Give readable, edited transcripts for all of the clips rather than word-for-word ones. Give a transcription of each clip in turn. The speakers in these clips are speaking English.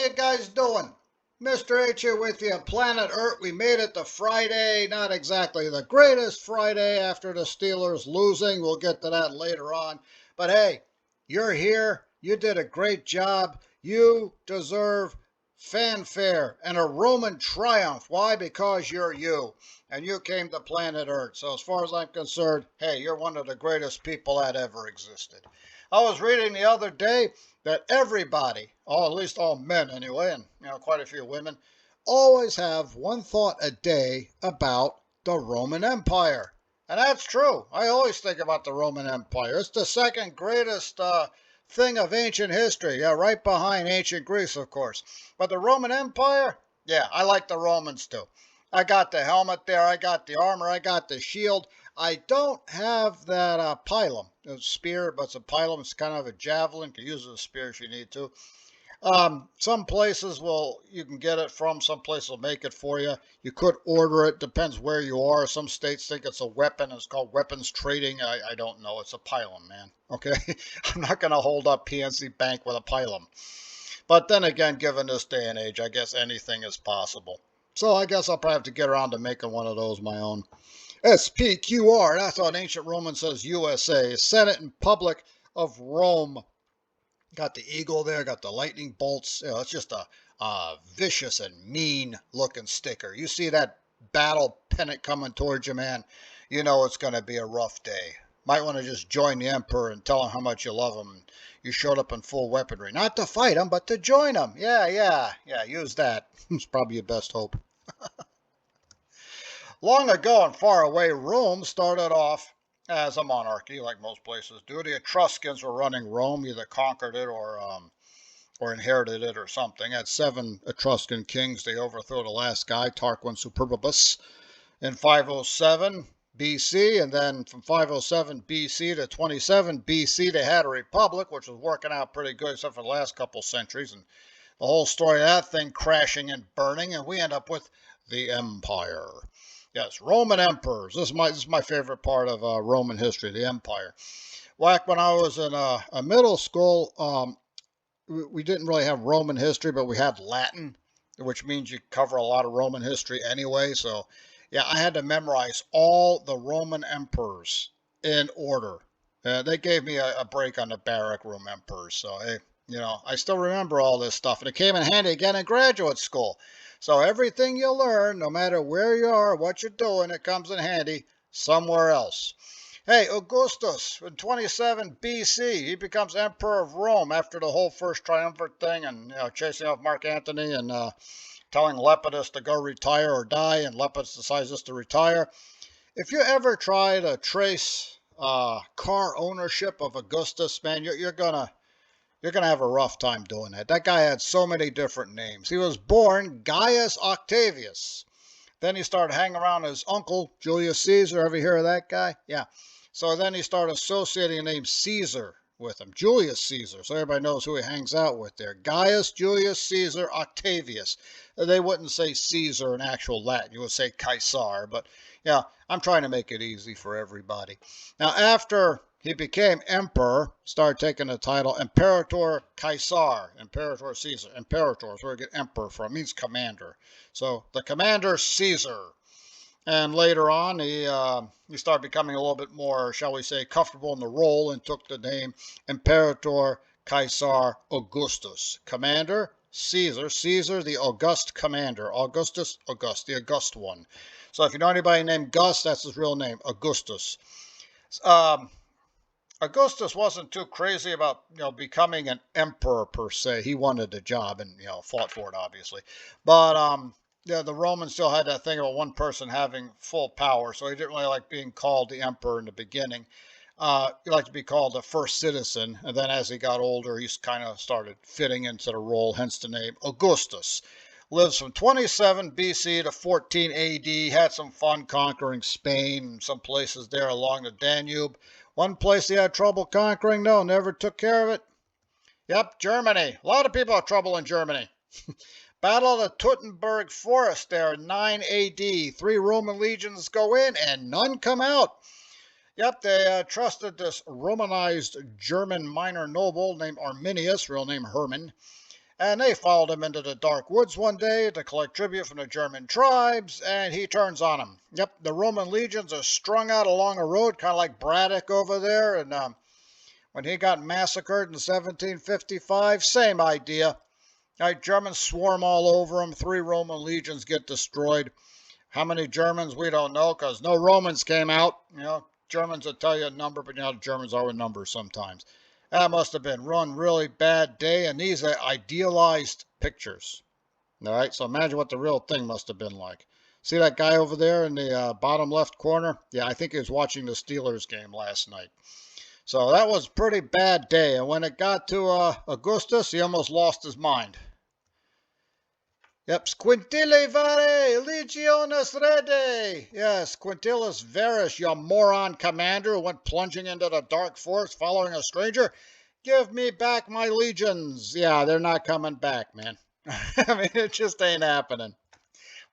you guys doing? Mr. H here with you, Planet Earth. We made it to Friday. Not exactly the greatest Friday after the Steelers losing. We'll get to that later on. But hey, you're here. You did a great job. You deserve fanfare and a Roman triumph. Why? Because you're you. And you came to Planet Earth. So as far as I'm concerned, hey, you're one of the greatest people that ever existed. I was reading the other day that everybody, or at least all men anyway, and quite a few women, always have one thought a day about the Roman Empire. And that's true. I always think about the Roman Empire. It's the second greatest thing of ancient history. Yeah, right behind ancient Greece, of course. But the Roman Empire, yeah, I like the Romans too. I got the helmet there. I got the armor. I got the shield. I don't have that pilum. It's a spear, but it's a pilum. It's kind of a javelin. You can use it as a spear if you need to. Some places you can get it from. Some places will make it for you. You could order it. Depends where you are. Some states think it's a weapon. It's called weapons trading. I don't know. It's a pilum, man. Okay? I'm not going to hold up PNC Bank with a pilum. But then again, given this day and age, I guess anything is possible. So I guess I'll probably have to get around to making one of those my own. SPQR, that's what ancient Roman says USA. Senate and Public of Rome. Got the eagle there, got the lightning bolts. It's just a vicious and mean looking sticker. You see that battle pennant coming towards you, man, you know it's going to be a rough day. Might want to just join the emperor and tell him how much you love him. You showed up in full weaponry. Not to fight him, but to join him. Yeah, use that. It's probably your best hope. Long ago and far away, Rome started off as a monarchy, like most places do. The Etruscans were running Rome, either conquered it or inherited it or something. Had 7 Etruscan kings. They overthrew the last guy, Tarquin Superbus, in 507 BC, and then from 507 BC to 27 BC, they had a republic, which was working out pretty good, except for the last couple centuries, and the whole story of that thing crashing and burning, and we end up with the empire. Yes, Roman emperors. This is my favorite part of Roman history, the empire. Back when I was in a middle school, we didn't really have Roman history, but we had Latin, which means you cover a lot of Roman history anyway. So, yeah, I had to memorize all the Roman emperors in order. They gave me a break on the barrack room emperors. So, hey, I still remember all this stuff, and it came in handy again in graduate school. So everything you learn, no matter where you are, what you're doing, it comes in handy somewhere else. Hey, Augustus, in 27 BC, he becomes emperor of Rome after the whole first triumvirate thing and chasing off Mark Antony and telling Lepidus to go retire or die, and Lepidus decides just to retire. If you ever try to trace car ownership of Augustus, man, you're gonna have a rough time doing that. That guy had so many different names. He was born Gaius Octavius. Then he started hanging around his uncle, Julius Caesar. Ever hear of that guy? Yeah. So then he started associating the name Caesar with him, Julius Caesar. So everybody knows who he hangs out with there. Gaius Julius Caesar Octavius. They wouldn't say Caesar in actual Latin. You would say Caesar. But yeah, I'm trying to make it easy for everybody. Now, after he became emperor, started taking the title Imperator Caesar, Imperator Caesar. Imperator is where we get emperor from. It means commander. So the commander Caesar. And later on, he started becoming a little bit more, shall we say, comfortable in the role and took the name Imperator Caesar Augustus. Commander Caesar. Caesar, the august commander. Augustus, August, the august one. So if you know anybody named Gus, that's his real name, Augustus. Augustus wasn't too crazy about becoming an emperor per se. He wanted the job and fought for it obviously, but the Romans still had that thing about one person having full power, so he didn't really like being called the emperor in the beginning. He liked to be called the first citizen, and then as he got older, he kind of started fitting into the role, hence the name Augustus. Lives from 27 BC to 14 AD. Had some fun conquering Spain and some places there along the Danube. One place he had trouble conquering, though, never took care of it. Yep, Germany. A lot of people have trouble in Germany. Battle of the Teutoburg Forest there in 9 AD. 3 Roman legions go in and none come out. Yep, they trusted this Romanized German minor noble named Arminius, real name Herman. And they followed him into the dark woods one day to collect tribute from the German tribes, and he turns on them. Yep, the Roman legions are strung out along a road, kind of like Braddock over there, and when he got massacred in 1755, same idea. Right, Germans swarm all over him. 3 Roman legions get destroyed. How many Germans, we don't know, because no Romans came out. Germans will tell you a number, but the Germans are with numbers sometimes. That must have been one really bad day, and these are idealized pictures. All right, so imagine what the real thing must have been like. See that guy over there in the bottom left corner? Yeah, I think he was watching the Steelers game last night. So that was a pretty bad day, and when it got to Augustus, he almost lost his mind. Yep, Squintile vare, legiones rede. Yes, Quintilis Varus, you moron commander who went plunging into the dark forest following a stranger. Give me back my legions. Yeah, they're not coming back, man. I mean, it just ain't happening.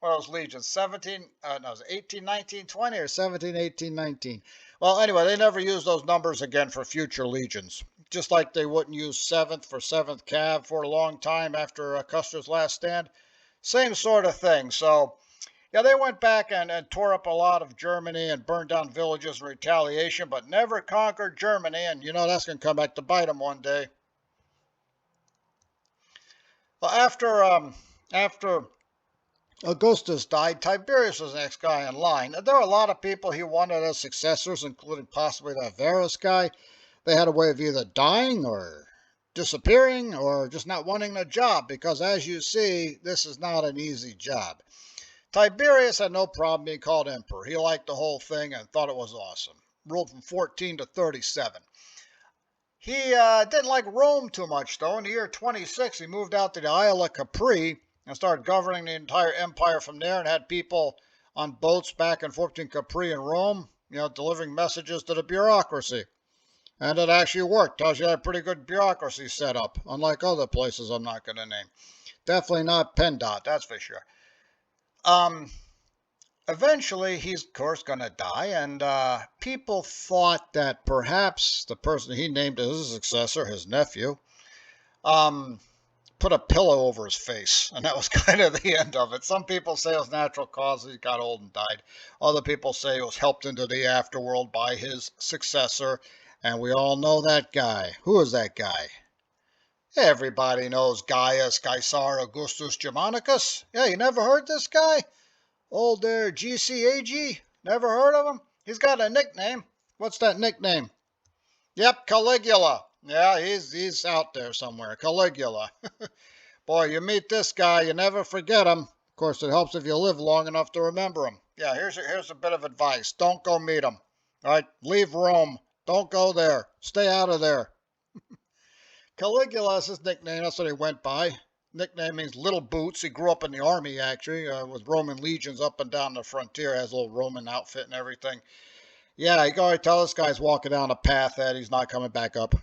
What are those legions? 18, 19, 20, or 17, 18, 19? Well, anyway, they never used those numbers again for future legions. Just like they wouldn't use 7th for 7th Cav for a long time after Custer's last stand. Same sort of thing. So, yeah, they went back and tore up a lot of Germany and burned down villages in retaliation, but never conquered Germany. And, that's going to come back to bite them one day. Well, after Augustus died, Tiberius was the next guy in line. There were a lot of people he wanted as successors, including possibly that Varus guy. They had a way of either dying or disappearing or just not wanting the job, because as you see, this is not an easy job. Tiberius had no problem being called emperor. He liked the whole thing and thought it was awesome. Ruled from 14 to 37. He didn't like Rome too much, though. In the year 26, he moved out to the Isle of Capri and started governing the entire empire from there, and had people on boats back and forth between Capri and Rome, delivering messages to the bureaucracy. And it actually worked. Tells you had a pretty good bureaucracy set up, unlike other places I'm not going to name. Definitely not PennDOT, that's for sure. Eventually, he's, of course, going to die, and people thought that perhaps the person he named as his successor, his nephew, put a pillow over his face, and that was kind of the end of it. Some people say it was natural causes, he got old and died. Other people say it was helped into the afterworld by his successor. And we all know that guy. Who is that guy? Everybody knows Gaius Caesar Augustus Germanicus. Yeah, you never heard this guy? Old there GCAG? Never heard of him? He's got a nickname. What's that nickname? Yep, Caligula. Yeah, he's out there somewhere. Caligula. Boy, you meet this guy, you never forget him. Of course, it helps if you live long enough to remember him. Yeah, here's a bit of advice. Don't go meet him. All right, leave Rome. Don't go there. Stay out of there. Caligula is his nickname. That's what he went by. Nickname means little boots. He grew up in the army, actually, with Roman legions up and down the frontier. Has a little Roman outfit and everything. Yeah, you can already tell this guy's walking down a path that he's not coming back up.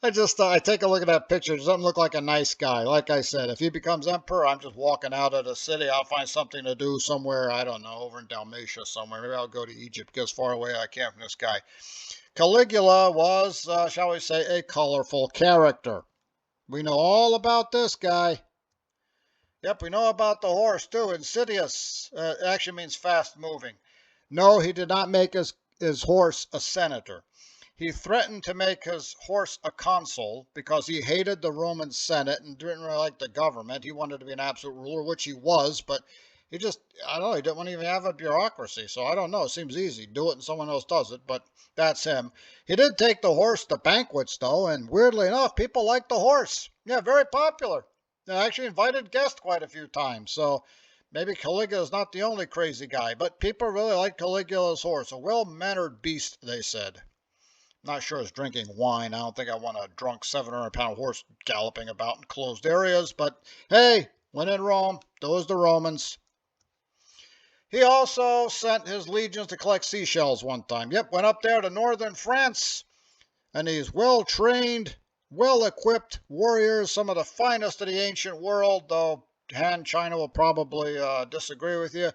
I take a look at that picture. It doesn't look like a nice guy. Like I said, if he becomes emperor, I'm just walking out of the city. I'll find something to do somewhere, I don't know, over in Dalmatia somewhere. Maybe I'll go to Egypt, because far away I can from this guy. Caligula was, shall we say, a colorful character. We know all about this guy. Yep, we know about the horse, too. Insidious. Actually means fast-moving. No, he did not make his horse a senator. He threatened to make his horse a consul because he hated the Roman Senate and didn't really like the government. He wanted to be an absolute ruler, which he was, but he just, I don't know, he didn't want to even have a bureaucracy. So I don't know, it seems easy. Do it and someone else does it, but that's him. He did take the horse to banquets, though, and weirdly enough, people liked the horse. Yeah, very popular. They actually invited guests quite a few times, so maybe Caligula's not the only crazy guy, but people really like Caligula's horse. A well-mannered beast, they said. Not sure it's drinking wine. I don't think I want a drunk 700-pound horse galloping about in closed areas, but hey, when in Rome, those the Romans. He also sent his legions to collect seashells one time. Yep, went up there to northern France, and these well-trained, well-equipped warriors, some of the finest of the ancient world, though Han China will probably disagree with you.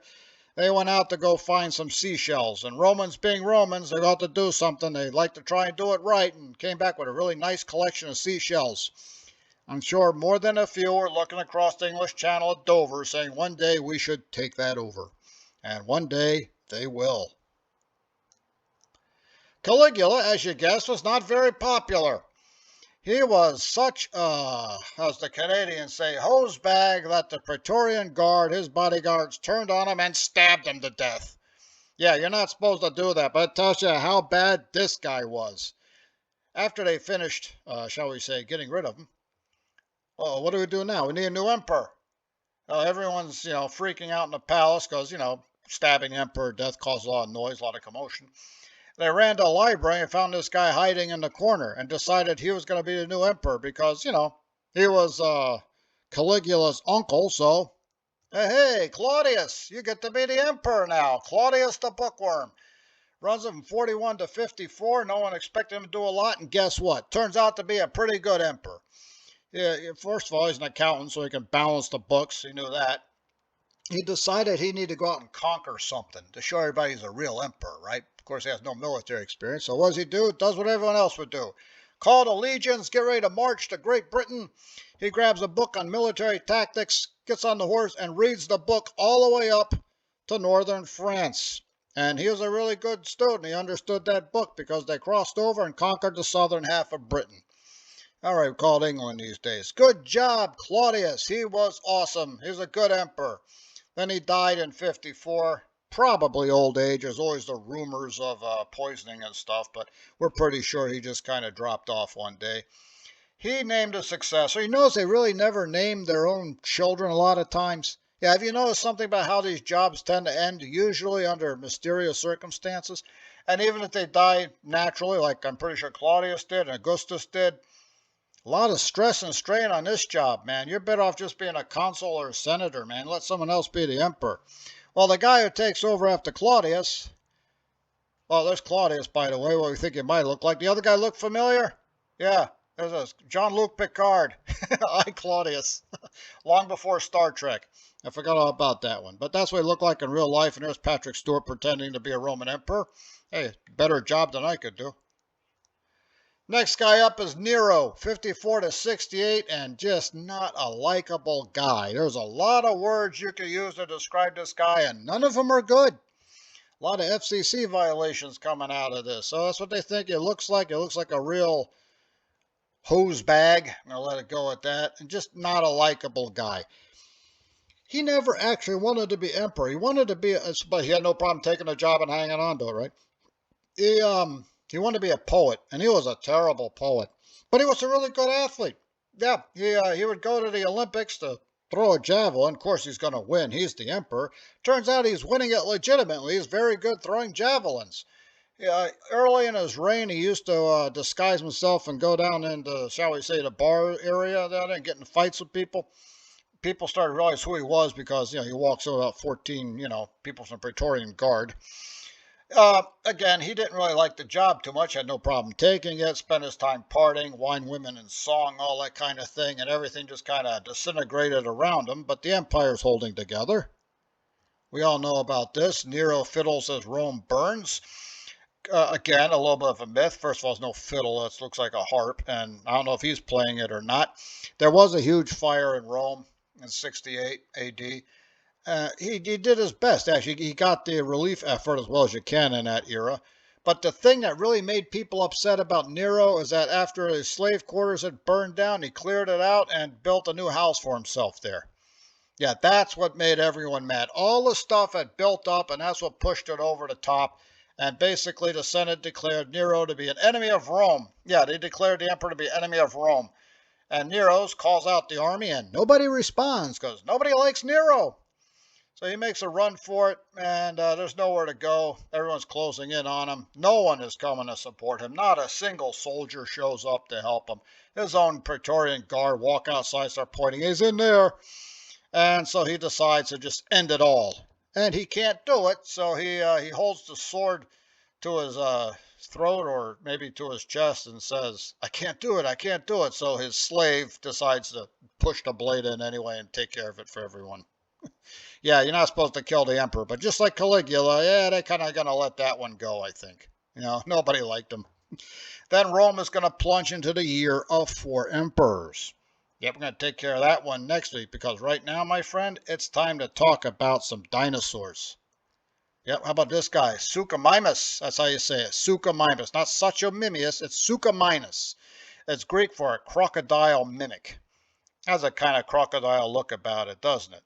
They went out to go find some seashells, and Romans being Romans, they got to do something. They like to try and do it right, and came back with a really nice collection of seashells. I'm sure more than a few are looking across the English Channel at Dover saying one day we should take that over. And one day they will. Caligula, as you guessed, was not very popular. He was such a, as the Canadians say, hose bag that the Praetorian Guard, his bodyguards, turned on him and stabbed him to death. Yeah, you're not supposed to do that, but it tells you how bad this guy was. After they finished, shall we say, getting rid of him, oh, what do we do now? We need a new emperor. Everyone's, freaking out in the palace because, stabbing the emperor to death caused a lot of noise, a lot of commotion. They ran to a library and found this guy hiding in the corner and decided he was going to be the new emperor because, he was Caligula's uncle. So, hey, Claudius, you get to be the emperor now. Claudius the bookworm. Runs him from 41 to 54. No one expected him to do a lot. And guess what? Turns out to be a pretty good emperor. Yeah, first of all, he's an accountant, so he can balance the books. He knew that. He decided he needed to go out and conquer something to show everybody he's a real emperor, right? Of course, he has no military experience. So what does he do? Does what everyone else would do. Call the legions, get ready to march to Great Britain. He grabs a book on military tactics, gets on the horse, and reads the book all the way up to northern France. And he was a really good student. He understood that book because they crossed over and conquered the southern half of Britain. All right, we call it England these days. Good job, Claudius. He was awesome. He's a good emperor. Then he died in 54, probably old age. There's always the rumors of poisoning and stuff, but we're pretty sure he just kind of dropped off one day. He named a successor. You notice they really never named their own children a lot of times. Yeah, have you noticed something about how these jobs tend to end, usually under mysterious circumstances? And even if they die naturally, like I'm pretty sure Claudius did and Augustus did, a lot of stress and strain on this job, man. You're better off just being a consul or a senator, man. Let someone else be the emperor. Well, the guy who takes over after Claudius, well, there's Claudius, by the way, what we think he might look like. The other guy look familiar? Yeah, there's a Jean-Luc Picard. I, Claudius. Long before Star Trek. I forgot all about that one. But that's what he looked like in real life, and there's Patrick Stewart pretending to be a Roman emperor. Hey, better job than I could do. Next guy up is Nero, 54 to 68, and just not a likable guy. There's a lot of words you could use to describe this guy, and none of them are good. A lot of FCC violations coming out of this. So that's what they think it looks like. It looks like a real hose bag. I'm going to let it go at that. And just not a likable guy. He never actually wanted to be emperor. He wanted to be, but he had no problem taking a job and hanging on to it, right? He wanted to be a poet, and he was a terrible poet. But he was a really good athlete. Yeah, he would go to the Olympics to throw a javelin. Of course, he's going to win. He's the emperor. Turns out he's winning it legitimately. He's very good throwing javelins. Early in his reign, he used to disguise himself and go down into, shall we say, the bar area down there and get in fights with people. People started to realize who he was because, he walks over about 14, people from the Praetorian Guard. Again, he didn't really like the job too much, had no problem taking it, spent his time partying, wine, women, and song, all that kind of thing, and everything just kind of disintegrated around him, but the empire's holding together. We all know about this. Nero fiddles as Rome burns. Again, a little bit of a myth. First of all, there's no fiddle. It looks like a harp, and I don't know if he's playing it or not. There was a huge fire in Rome in 68 A.D., he did his best, actually. He got the relief effort as well as you can in that era. But the thing that really made people upset about Nero is that after his slave quarters had burned down, he cleared it out and built a new house for himself there. Yeah, that's what made everyone mad. All the stuff had built up, and that's what pushed it over the top. And basically, the Senate declared Nero to be an enemy of Rome. Yeah, they declared the emperor to be an enemy of Rome. And Nero calls out the army, and nobody responds because nobody likes Nero. So he makes a run for it, and there's nowhere to go. Everyone's closing in on him. No one is coming to support him. Not a single soldier shows up to help him. His own Praetorian Guard walk outside, start pointing. He's in there. And so he decides to just end it all. And he can't do it, so he holds the sword to his throat or maybe to his chest and says, I can't do it, I can't do it. So his slave decides to push the blade in anyway and take care of it for everyone. Yeah, you're not supposed to kill the emperor, but just like Caligula, yeah, they're kind of going to let that one go, I think. Nobody liked him. Then Rome is going to plunge into the year of 4 emperors. Yep, we're going to take care of that one next week because right now, my friend, it's time to talk about some dinosaurs. Yep, how about this guy? Suchomimus. That's how you say it. Suchomimus. Not Suchomimus, it's Suchomimus. It's Greek for a crocodile mimic. Has a kind of crocodile look about it, doesn't it?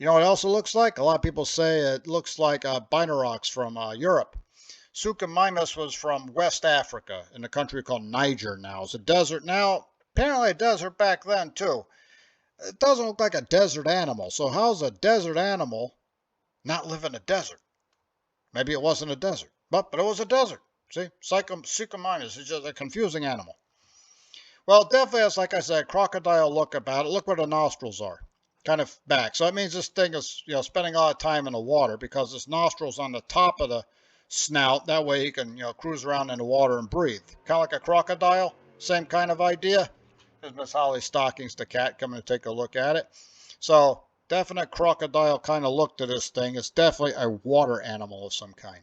You know what else it looks like? A lot of people say it looks like Binarox from Europe. Suchomimus was from West Africa in a country called Niger now. It's a desert now. Apparently a desert back then, too. It doesn't look like a desert animal. So how's a desert animal not live in a desert? Maybe it wasn't a desert, but it was a desert. See, Suchomimus is just a confusing animal. Well, it definitely has, like I said, crocodile look about it. Look where the nostrils are, kind of back. So that means this thing is, spending a lot of time in the water because its nostrils on the top of the snout. That way he can, cruise around in the water and breathe. Kind of like a crocodile. Same kind of idea. There's Miss Holly Stockings, the cat, coming to take a look at it. So definite crocodile kind of look to this thing. It's definitely a water animal of some kind.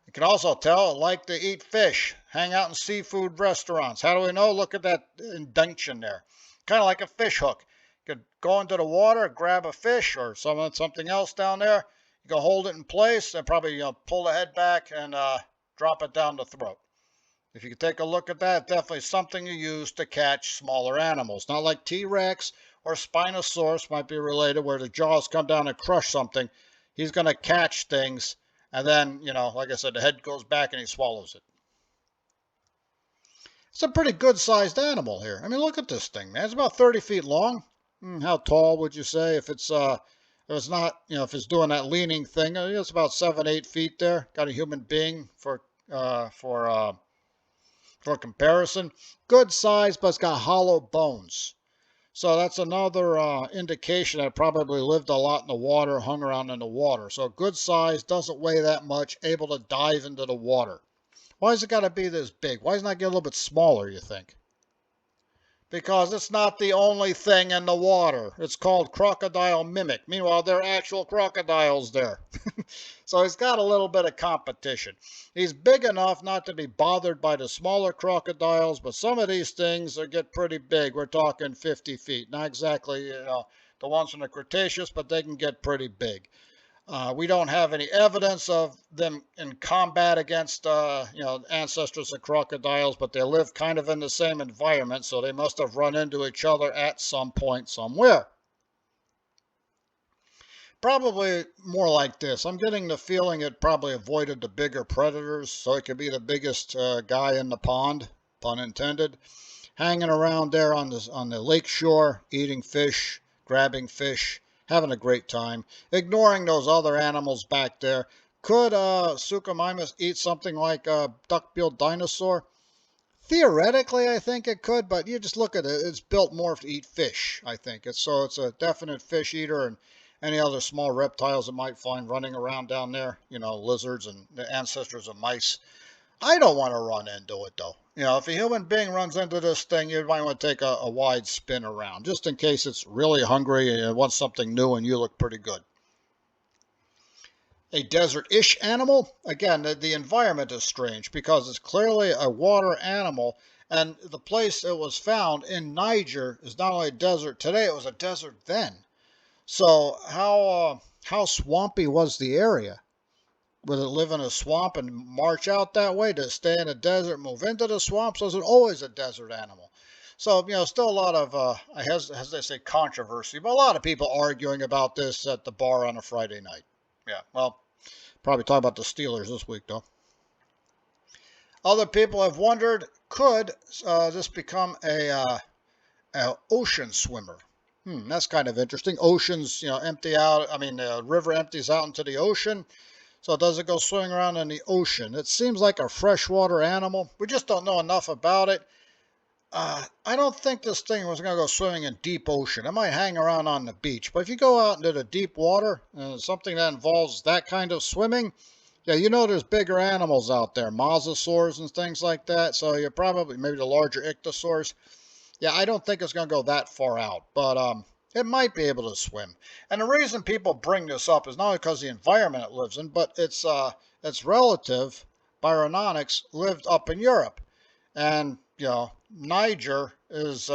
You can also tell it liked to eat fish, hang out in seafood restaurants. How do we know? Look at that indentation there. Kind of like a fish hook. You could go into the water, grab a fish or something else down there. You can hold it in place and probably pull the head back and drop it down the throat. If you could take a look at that, definitely something you use to catch smaller animals. Not like T-Rex or Spinosaurus might be related where the jaws come down and crush something. He's going to catch things. And then, like I said, the head goes back and he swallows it. It's a pretty good-sized animal here. I mean, look at this thing, man. It's about 30 feet long. How tall would you say? If it's not, if it's doing that leaning thing, it's about 7, 8 feet there. Got a human being for comparison. Good size, but it's got hollow bones. So that's another indication that it probably lived a lot in the water, hung around in the water. So good size, doesn't weigh that much, able to dive into the water. Why has it got to be this big? Why doesn't it get a little bit smaller, you think? Because it's not the only thing in the water. It's called crocodile mimic. Meanwhile, there are actual crocodiles there. So he's got a little bit of competition. He's big enough not to be bothered by the smaller crocodiles, but some of these things get pretty big. We're talking 50 feet. Not exactly, the ones from the Cretaceous, but they can get pretty big. We don't have any evidence of them in combat against, ancestors of crocodiles, but they live kind of in the same environment, so they must have run into each other at some point somewhere. Probably more like this. I'm getting the feeling it probably avoided the bigger predators, so it could be the biggest guy in the pond, pun intended, hanging around there on the lake shore, eating fish, grabbing fish, having a great time, ignoring those other animals back there. Could Suchomimus eat something like a duck-billed dinosaur? Theoretically, I think it could, but you just look at it. It's built more to eat fish, I think. It's a definite fish eater, and any other small reptiles it might find running around down there, lizards and the ancestors of mice. I don't want to run into it, though. If a human being runs into this thing, you might want to take a wide spin around, just in case it's really hungry and it wants something new and you look pretty good. A desert-ish animal? Again, the environment is strange because it's clearly a water animal, and the place it was found in Niger is not only a desert today, it was a desert then. So how swampy was the area? Would it live in a swamp and march out that way? Did it stay in a desert, move into the swamps? Was it always a desert animal? So, still a lot of, as they say, controversy, but a lot of people arguing about this at the bar on a Friday night. Yeah, well, probably talk about the Steelers this week, though. Other people have wondered, could this become a ocean swimmer? That's kind of interesting. Oceans, empty out. I mean, the river empties out into the ocean. So does it go swimming around in the ocean? It seems like a freshwater animal. We just don't know enough about it. I don't think this thing was going to go swimming in deep ocean. It might hang around on the beach. But if you go out into the deep water, something that involves that kind of swimming, yeah, there's bigger animals out there, mosasaurs and things like that. So you're probably, maybe the larger ichthyosaurs. Yeah, I don't think it's going to go that far out, but it might be able to swim. And the reason people bring this up is not only because of the environment it lives in, but its relative, Byronyx, lived up in Europe. And, Niger is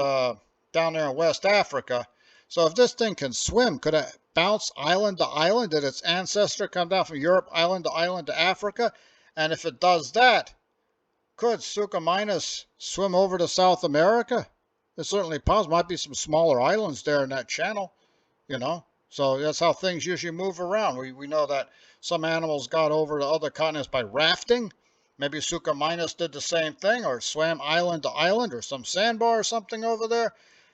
down there in West Africa. So if this thing can swim, could it bounce island to island? Did its ancestor come down from Europe, island to Africa? And if it does that, could Suchomimus swim over to South America? It's certainly possible. Might be some smaller islands there in that channel, you know. So that's how things usually move around. We know that some animals got over to other continents by rafting. Maybe Suchomimus did the same thing, or swam island to island, or some sandbar or something over there.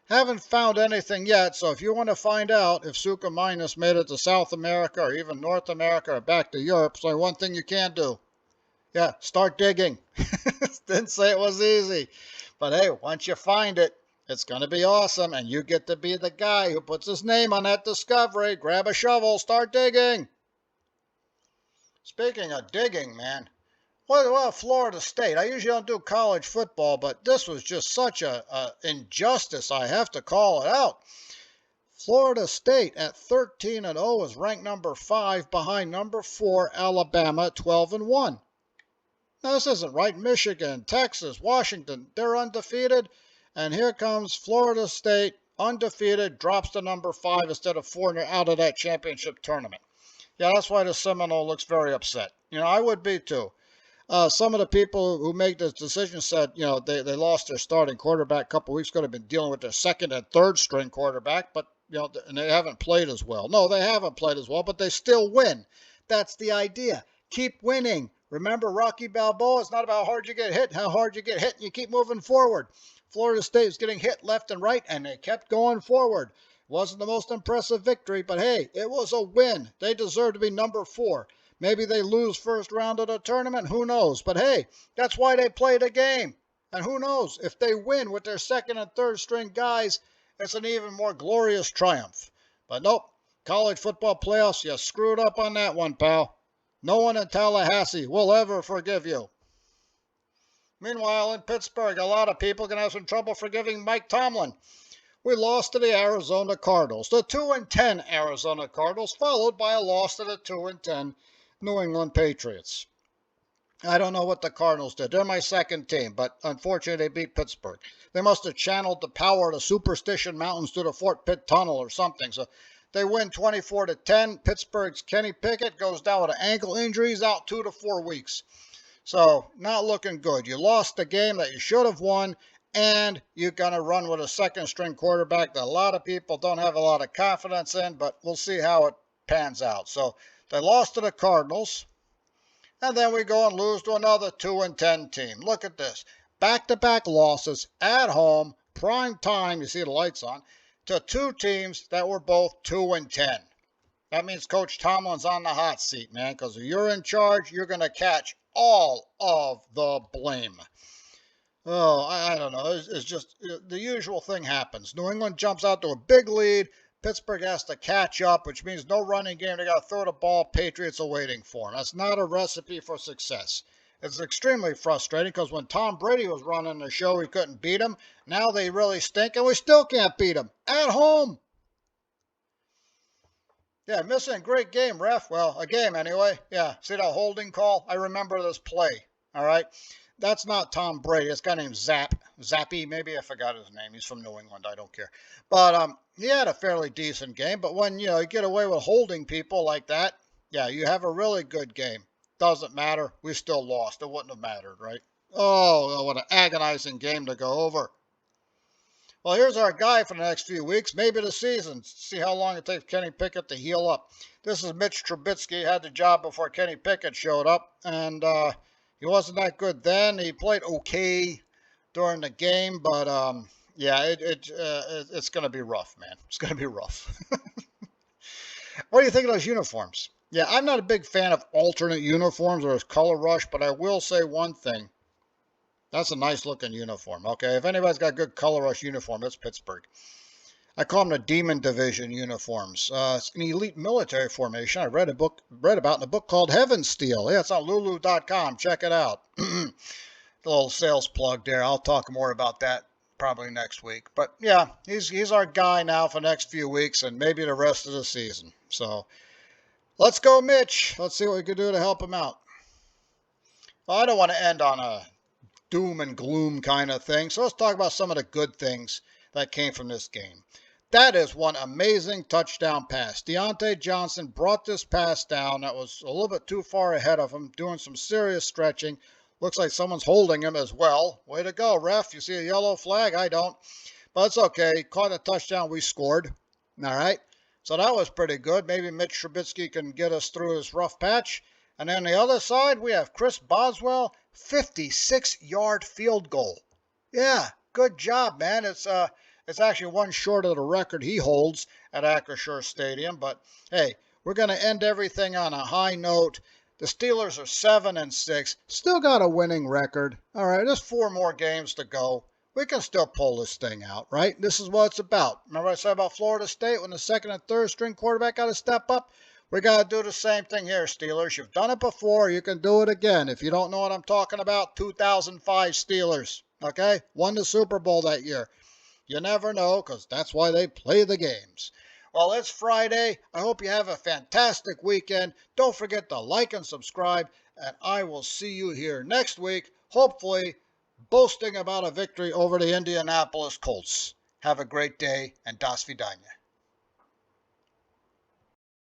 Haven't found anything yet, so if you want to find out if Suchomimus made it to South America or even North America or back to Europe, so one thing you can do. Yeah, start digging. Didn't say it was easy. But hey, once you find it, it's going to be awesome, and you get to be the guy who puts his name on that discovery. Grab a shovel, start digging. Speaking of digging, man, well, Florida State. I usually don't do college football, but this was just such a injustice. I have to call it out. Florida State at 13-0 is ranked number 5 behind number 4 Alabama at 12-1. Now, this isn't right. Michigan, Texas, Washington, they're undefeated. And here comes Florida State, undefeated, drops to number 5 instead of 4, and they're out of that championship tournament. Yeah, that's why the Seminole looks very upset. You know, I would be too. Some of the people who make this decision said, you know, they lost their starting quarterback a couple weeks ago. They've been dealing with their second and third string quarterback, but, you know, and they haven't played as well. No, they haven't played as well, but they still win. That's the idea. Keep winning. Remember, Rocky Balboa, it's not about how hard you get hit, how hard you get hit, and you keep moving forward. Florida State is getting hit left and right, and they kept going forward. Wasn't the most impressive victory, but hey, it was a win. They deserve to be number 4. Maybe they lose first round of the tournament, who knows? But hey, that's why they play the game. And who knows, if they win with their second and third string guys, it's an even more glorious triumph. But nope, college football playoffs, you screwed up on that one, pal. No one in Tallahassee will ever forgive you. Meanwhile, in Pittsburgh, a lot of people are going to have some trouble forgiving Mike Tomlin. We lost to the Arizona Cardinals, the 2-10 Arizona Cardinals, followed by a loss to the 2-10 New England Patriots. I don't know what the Cardinals did. They're my second team, but unfortunately they beat Pittsburgh. They must have channeled the power of the Superstition Mountains through the Fort Pitt Tunnel or something. So they win 24-10. Pittsburgh's Kenny Pickett goes down with an ankle injury. He's out 2 to 4 weeks. So not looking good. You lost the game that you should have won, and you're going to run with a second-string quarterback that a lot of people don't have a lot of confidence in, but we'll see how it pans out. So they lost to the Cardinals, and then we go and lose to another 2-10 team. Look at this. Back-to-back losses at home, prime time, you see the lights on, to 2 teams that were both 2-10. That means Coach Tomlin's on the hot seat, man, because if you're in charge, you're going to catch all of the blame. Oh, I don't know. It's just the usual thing happens. New England jumps out to a big lead. Pittsburgh has to catch up, which means no running game. They got to throw the ball. Patriots are waiting for them. That's not a recipe for success. It's extremely frustrating because when Tom Brady was running the show, we couldn't beat him. Now they really stink, and we still can't beat them at home. Yeah, missing a great game, ref. Well, a game anyway. Yeah, see that holding call? I remember this play, all right? That's not Tom Brady. It's a guy named Zappy, maybe. I forgot his name. He's from New England. I don't care. But he had a fairly decent game. But when, you know, you get away with holding people like that, yeah, you have a really good game. Doesn't matter. We still lost. It wouldn't have mattered, right? Oh, what an agonizing game to go over. Well, here's our guy for the next few weeks, maybe the season. See how long it takes Kenny Pickett to heal up. This is Mitch Trubisky. He had the job before Kenny Pickett showed up, and he wasn't that good then. He played okay during the game, but yeah, it's going to be rough, man. It's going to be rough. What do you think of those uniforms? Yeah, I'm not a big fan of alternate uniforms or color rush, but I will say one thing. That's a nice looking uniform, okay? If anybody's got a good color rush uniform, it's Pittsburgh. I call them the Demon Division uniforms. It's an elite military formation I read about in a book called Heaven Steel. Yeah, it's on lulu.com. Check it out. The little sales plug there. I'll talk more about that probably next week. But yeah, he's our guy now for the next few weeks and maybe the rest of the season. So let's go, Mitch. Let's see what we can do to help him out. Well, I don't want to end on a doom and gloom kind of thing. So let's talk about some of the good things that came from this game. That is one amazing touchdown pass. Deontay Johnson brought this pass down. That was a little bit too far ahead of him, doing some serious stretching. Looks like someone's holding him as well. Way to go, ref. You see a yellow flag? I don't. But it's okay. Caught a touchdown. We scored. All right. So that was pretty good. Maybe Mitch Trubisky can get us through this rough patch. And then the other side, we have Chris Boswell, 56-yard field goal. Yeah, good job, man. It's actually one short of the record he holds at Acrisure Stadium. But hey, we're going to end everything on a high note. The Steelers are 7-6, still got a winning record. All right, there's 4 more games to go. We can still pull this thing out, right? This is what it's about. Remember I said about Florida State when the second and third string quarterback got to step up? We got to do the same thing here, Steelers. You've done it before. You can do it again. If you don't know what I'm talking about, 2005 Steelers, okay? Won the Super Bowl that year. You never know, because that's why they play the games. Well, it's Friday. I hope you have a fantastic weekend. Don't forget to like and subscribe, and I will see you here next week, hopefully boasting about a victory over the Indianapolis Colts. Have a great day, and Das Vidania.